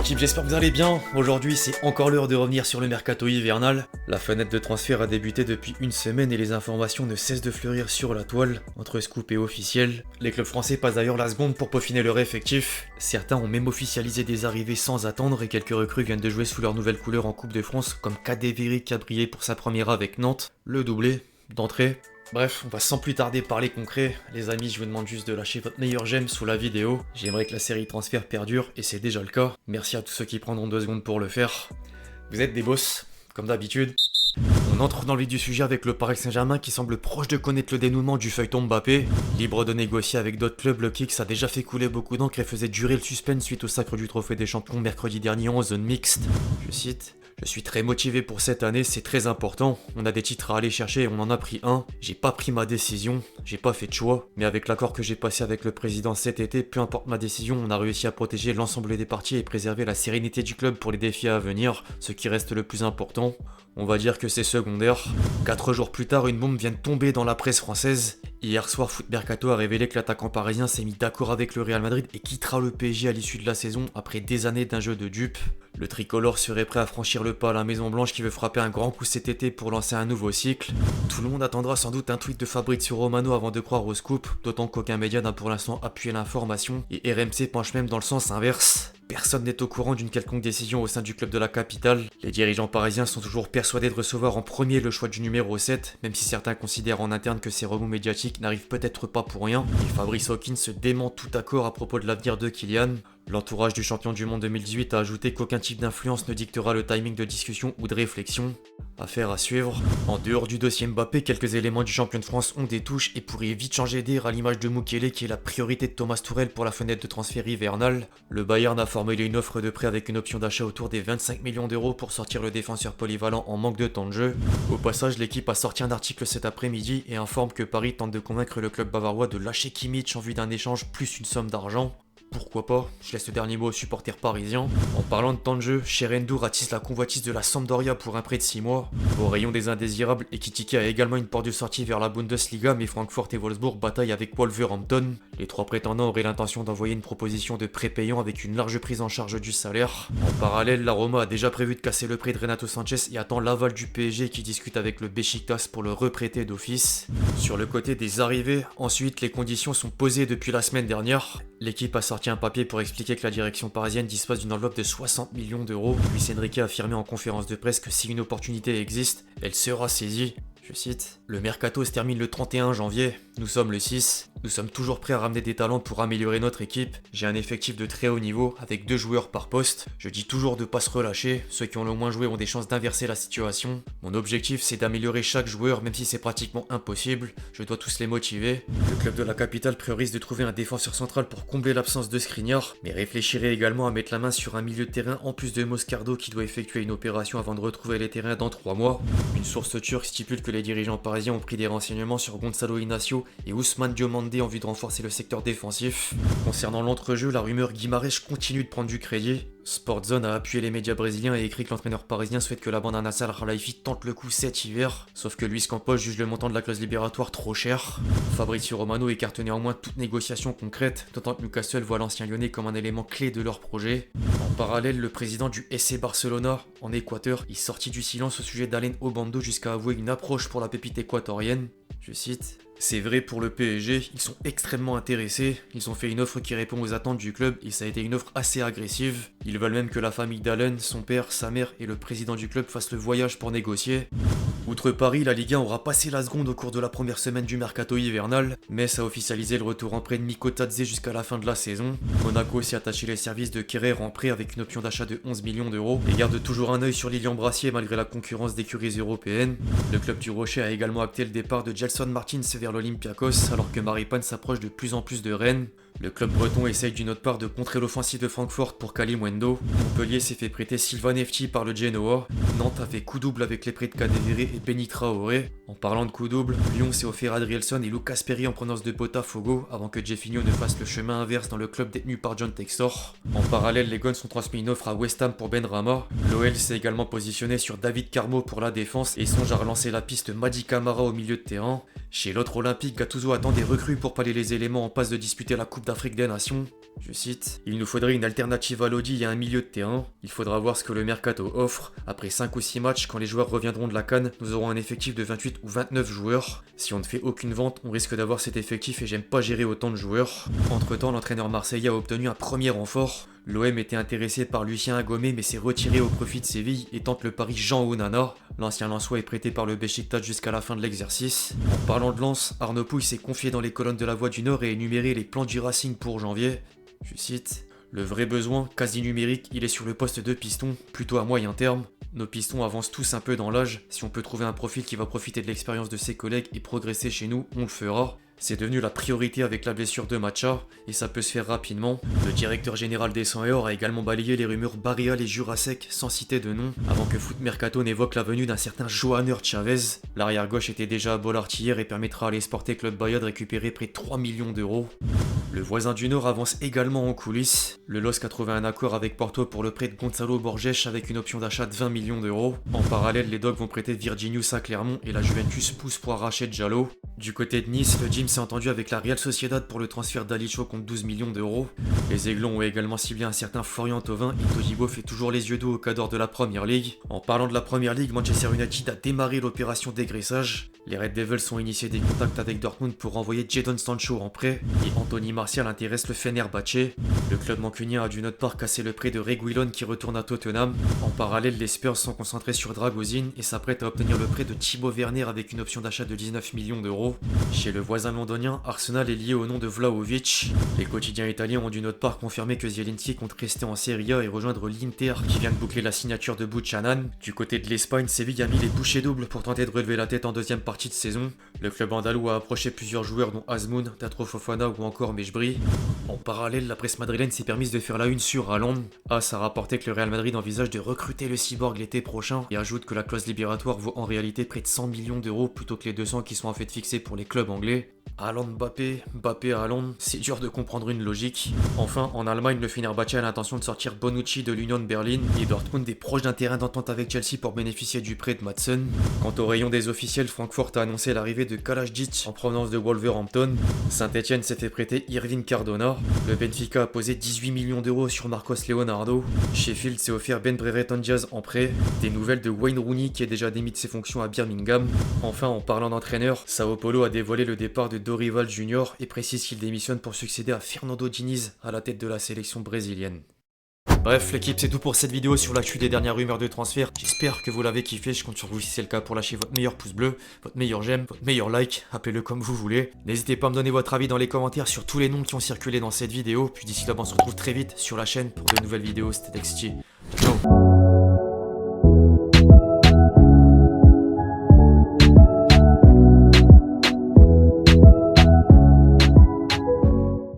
l'équipe, j'espère que vous allez bien. Aujourd'hui, c'est encore l'heure de revenir sur le mercato hivernal. La fenêtre de transfert a débuté depuis une semaine et les informations ne cessent de fleurir sur la toile, entre scoop et officiel. Les clubs français passent d'ailleurs la seconde pour peaufiner leur effectif. Certains ont même officialisé des arrivées sans attendre et quelques recrues viennent de jouer sous leur nouvelle couleur en Coupe de France, comme Kadewere qui a brillé pour sa première avec Nantes, le doublé d'entrée. Bref, on va sans plus tarder parler concret. Les amis, je vous demande juste de lâcher votre meilleur j'aime sous la vidéo. J'aimerais que la série transfert perdure, et c'est déjà le cas. Merci à tous ceux qui prendront 2 secondes pour le faire. Vous êtes des boss, comme d'habitude. On entre dans le vif du sujet avec le Paris Saint-Germain qui semble proche de connaître le dénouement du feuilleton Mbappé. Libre de négocier avec d'autres clubs, le Kicks a déjà fait couler beaucoup d'encre et faisait durer le suspense suite au sacre du trophée des champions mercredi dernier en zone mixte. Je cite: je suis très motivé pour cette année, c'est très important. On a des titres à aller chercher et on en a pris un. J'ai pas pris ma décision, j'ai pas fait de choix. Mais avec l'accord que j'ai passé avec le président cet été, peu importe ma décision, on a réussi à protéger l'ensemble des parties et préserver la sérénité du club pour les défis à venir, ce qui reste le plus important. On va dire que c'est secondaire. 4 jours plus tard, une bombe vient de tomber dans la presse française. Hier soir, Foot Mercato a révélé que l'attaquant parisien s'est mis d'accord avec le Real Madrid et quittera le PSG à l'issue de la saison après des années d'un jeu de dupes. Le tricolore serait prêt à franchir le pas à la Maison Blanche qui veut frapper un grand coup cet été pour lancer un nouveau cycle. Tout le monde attendra sans doute un tweet de Fabrizio Romano avant de croire au scoop, d'autant qu'aucun média n'a pour l'instant appuyé l'information et RMC penche même dans le sens inverse. Personne n'est au courant d'une quelconque décision au sein du club de la capitale. Les dirigeants parisiens sont toujours persuadés de recevoir en premier le choix du numéro 7, même si certains considèrent en interne que ces remous médiatiques n'arrivent peut-être pas pour rien. Et Fabrice Hawkins se dément tout accord à propos de l'avenir de Kylian. L'entourage du champion du monde 2018 a ajouté qu'aucun type d'influence ne dictera le timing de discussion ou de réflexion. Affaire à suivre. En dehors du dossier Mbappé, quelques éléments du champion de France ont des touches et pourraient vite changer d'air à l'image de Mukele qui est la priorité de Thomas Tuchel pour la fenêtre de transfert hivernale. Le Bayern a formulé une offre de prêt avec une option d'achat autour des 25 millions d'euros pour sortir le défenseur polyvalent en manque de temps de jeu. Au passage, l'équipe a sorti un article cet après-midi et informe que Paris tente de convaincre le club bavarois de lâcher Kimmich en vue d'un échange plus une somme d'argent. Pourquoi pas, je laisse le dernier mot aux supporters parisiens. En parlant de temps de jeu, Cherendou attise la convoitise de la Sampdoria pour un prêt de 6 mois. Au rayon des indésirables, Ekitike a également une porte de sortie vers la Bundesliga, mais Francfort et Wolfsburg bataillent avec Wolverhampton. Les 3 prétendants auraient l'intention d'envoyer une proposition de prêt payant avec une large prise en charge du salaire. En parallèle, la Roma a déjà prévu de casser le prix de Renato Sanchez et attend l'aval du PSG qui discute avec le Beşiktaş pour le reprêter d'office. Sur le côté des arrivées, ensuite, les conditions sont posées depuis la semaine dernière. L'équipe a sorti un papier pour expliquer que la direction parisienne dispose d'une enveloppe de 60 millions d'euros. Luis Enrique a affirmé en conférence de presse que si une opportunité existe, elle sera saisie. Je cite: le mercato se termine le 31 janvier, nous sommes le 6. Nous sommes toujours prêts à ramener des talents pour améliorer notre équipe. J'ai un effectif de très haut niveau avec 2 joueurs par poste. Je dis toujours de pas se relâcher, ceux qui ont le moins joué ont des chances d'inverser la situation. Mon objectif c'est d'améliorer chaque joueur même si c'est pratiquement impossible. Je dois tous les motiver. Le club de la capitale priorise de trouver un défenseur central pour combler l'absence de Skriniar, mais réfléchirait également à mettre la main sur un milieu de terrain en plus de Moscardo qui doit effectuer une opération avant de retrouver les terrains dans 3 mois. Une source turque stipule que les dirigeants parisiens ont pris des renseignements sur Gonzalo Inacio et Ousmane Diomandé en vue de renforcer le secteur défensif. Concernant l'entrejeu, la rumeur Guimarães continue de prendre du crédit. Sportzone a appuyé les médias brésiliens et écrit que l'entraîneur parisien souhaite que la bande à Nassar Al-Khelaifi tente le coup cet hiver. Sauf que Luis Campos juge le montant de la clause libératoire trop cher. Fabrizio Romano écarte néanmoins toute négociation concrète, d'autant que Newcastle voit l'ancien lyonnais comme un élément clé de leur projet. En parallèle, le président du SC Barcelona, en Équateur, est sorti du silence au sujet d'Alen Obando jusqu'à avouer une approche pour la pépite équatorienne. Je cite: c'est vrai pour le PSG, ils sont extrêmement intéressés, ils ont fait une offre qui répond aux attentes du club et ça a été une offre assez agressive. Ils veulent même que la famille d'Allen, son père, sa mère et le président du club fassent le voyage pour négocier. Outre Paris, la Ligue 1 aura passé la seconde au cours de la première semaine du mercato hivernal. Metz a officialisé le retour en prêt de Miko Tadze jusqu'à la fin de la saison. Monaco s'est attaché les services de Kerrer en prêt avec une option d'achat de 11 millions d'euros et garde toujours un œil sur Lilian Brassier malgré la concurrence d'écuries européennes. Le club du Rocher a également acté le départ de Gelson Martins vers l'Olympiakos alors que Maripane s'approche de plus en plus de Rennes. Le club breton essaye d'une autre part de contrer l'offensive de Francfort pour Kalimundo. Montpellier s'est fait prêter Sylvain Efti par le Genoa. Nantes a fait coup double avec les prêts de Kadewere et Benny Traoré. En parlant de coup double, Lyon s'est offert Adrielson et Lucas Perry en provenance de Botafogo avant que Jeffinho ne fasse le chemin inverse dans le club détenu par John Textor. En parallèle, les Guns ont transmis une offre à West Ham pour Benrahma. L'OL s'est également positionné sur David Carmo pour la défense et songe à relancer la piste Madi Camara au milieu de terrain. Chez l'autre Olympique, Gattuso attend des recrues pour pallier les éléments en passe de disputer la Coupe Coupe d'Afrique des Nations. Je cite, « Il nous faudrait une alternative à Lodi et un milieu de terrain. Il faudra voir ce que le mercato offre. Après 5 ou 6 matchs, quand les joueurs reviendront de la CAN, nous aurons un effectif de 28 ou 29 joueurs. Si on ne fait aucune vente, on risque d'avoir cet effectif et j'aime pas gérer autant de joueurs. » Entre-temps, l'entraîneur marseillais a obtenu un premier renfort. L'OM était intéressé par Lucien Agomé mais s'est retiré au profit de Séville et tente le pari Jean Onana. L'ancien Lensois est prêté par le Beşiktaş jusqu'à la fin de l'exercice. En parlant de Lens, Arnaud Pouille s'est confié dans les colonnes de la Voix du Nord et a énuméré les plans du Racing pour janvier. Je cite, « Le vrai besoin, quasi numérique, il est sur le poste de piston, plutôt à moyen terme. Nos pistons avancent tous un peu dans l'âge, si on peut trouver un profil qui va profiter de l'expérience de ses collègues et progresser chez nous, on le fera. C'est devenu la priorité avec la blessure de Macha, et ça peut se faire rapidement. Le directeur général des 100 et Or a également balayé les rumeurs Barreal et Jurasek sans citer de nom, avant que Foot Mercato n'évoque la venue d'un certain Johanner Chavez. L'arrière gauche était déjà à Bollaert hier et permettra à l'Esporte Club Bahia de récupérer près de 3 millions d'euros. Le voisin du Nord avance également en coulisses. Le LOSC a trouvé un accord avec Porto pour le prêt de Gonzalo Borges avec une option d'achat de 20 millions d'euros. En parallèle, les Dogs vont prêter Virginius à Clermont et la Juventus pousse pour arracher Diallo. Du côté de Nice, le Gym s'est entendu avec la Real Sociedad pour le transfert d'Alicho contre 12 millions d'euros. Les Aiglons ont également ciblé un certain Florian Thauvin et Todibo fait toujours les yeux doux au cadre de la Premier League. En parlant de la Premier League, Manchester United a démarré l'opération dégraissage. Les Red Devils ont initié des contacts avec Dortmund pour envoyer Jadon Sancho en prêt et Anthony Martial intéresse le Fenerbahçe. Le club mancunien a d'une autre part cassé le prêt de Reguilón qui retourne à Tottenham. En parallèle, les Spurs sont concentrés sur Dragozin et s'apprêtent à obtenir le prêt de Timo Werner avec une option d'achat de 19 millions d'euros. Chez le voisin londonien, Arsenal est lié au nom de Vlahovic. Les quotidiens italiens ont d'une autre part confirmé que Zielinski compte rester en Serie A et rejoindre l'Inter qui vient de boucler la signature de Buchanan. Du côté de l'Espagne, Séville a mis les bouchées doubles pour tenter de relever la tête en deuxième partie de saison. Le club andalou a approché plusieurs joueurs dont Azmoun, Teatro Fofana ou encore Mejbri. En parallèle, la presse madrilène s'est permise de faire la une sur Haaland. AS a rapporté que le Real Madrid envisage de recruter le cyborg l'été prochain et ajoute que la clause libératoire vaut en réalité près de 100 millions d'euros plutôt que les 200 qui sont en fait fixés pour les clubs anglais. Haaland Mbappé, Mbappé Haaland, c'est dur de comprendre une logique. Enfin, en Allemagne, le Fenerbahçe a l'intention de sortir Bonucci de l'Union de Berlin et Dortmund est proche d'un terrain d'entente avec Chelsea pour bénéficier du prêt de Madsen. Quant au rayon des officiels, Francfort a annoncé l'arrivée de Kalajdzic en provenance de Wolverhampton. Saint-Etienne s'est fait prêter Irving Cardona. Le Benfica a posé 18 millions d'euros sur Marcos Leonardo. Sheffield s'est offert Ben Brereton Diaz en prêt. Des nouvelles de Wayne Rooney qui est déjà démis de ses fonctions à Birmingham. Enfin, en parlant d'entraîneur, Sao Paulo a dévoilé le départ de Dorival Junior et précise qu'il démissionne pour succéder à Fernando Diniz à la tête de la sélection brésilienne. Bref l'équipe, c'est tout pour cette vidéo sur l'actu des dernières rumeurs de transfert. J'espère que vous l'avez kiffé, je compte sur vous si c'est le cas pour lâcher votre meilleur pouce bleu, votre meilleur j'aime, votre meilleur like, appelez-le comme vous voulez. N'hésitez pas à me donner votre avis dans les commentaires sur tous les noms qui ont circulé dans cette vidéo. Puis d'ici là, on se retrouve très vite sur la chaîne pour de nouvelles vidéos. C'était Dexty. Ciao.